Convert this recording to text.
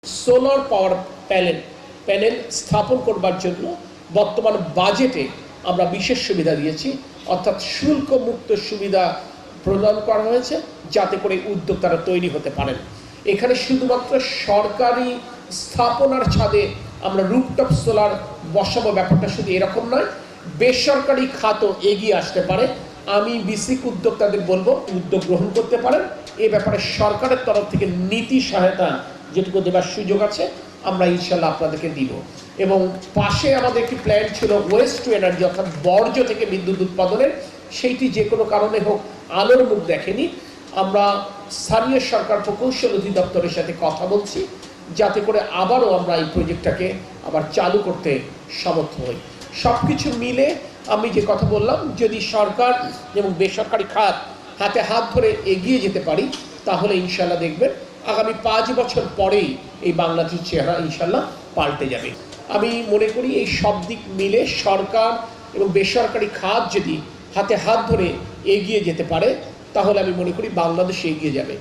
Solar power panel স্থাপন করবার জন্য বর্তমান বাজেটে আমরা বিশেষ সুবিধা দিয়েছি, অর্থাৎ শুল্ক মুক্ত সুবিধা প্রদান করা হয়েছে যাতে করে উদ্যোক্তারা তৈরি হতে পারেন। এখানে শুধুমাত্র সরকারি স্থাপনার ছাদে আমরা রুফটপ সোলার বসাবো ব্যাপারটা শুধু এরকম নয়, বেসরকারি খাতও এগিয়ে আসতে পারে। আমি বিসিক উদ্যোক্তাদের বলবো উদ্যোগ গ্রহণ করতে পারেন। এ ব্যাপারে সরকারের তরফ থেকে নীতি সহায়তা যেটুকু দেবার সুযোগ আছে আমরা ইনশাল্লাহ আপনাদেরকে দিব। এবং পাশে আমাদের একটি প্ল্যান ছিল ওয়েস্ট টু এনার্জি, অর্থাৎ বর্জ্য থেকে বিদ্যুৎ উৎপাদনের, সেইটি যে কোনো কারণে হোক আলোর মুখ দেখেনি। আমরা স্থানীয় সরকার প্রকৌশল অধিদপ্তরের সাথে কথা বলছি যাতে করে আবারও আমরা এই প্রজেক্টটাকে আবার চালু করতে সমর্থ হই। সব কিছু মিলে আমি যে কথা বললাম, যদি সরকার এবং বেসরকারি খাত হাতে হাত ধরে এগিয়ে যেতে পারি তাহলে ইনশাল্লাহ দেখবেন আগামী 5 বছর পরেই এই বাংলাদেশের চেহারা ইনশাল্লাহ পাল্টে যাবে। আমি মনে করি এই সব দিক মিলে সরকার এবং বেসরকারি খাত যদি হাতে হাত ধরে এগিয়ে যেতে পারে তাহলে আমি মনে করি বাংলাদেশ এগিয়ে যাবে।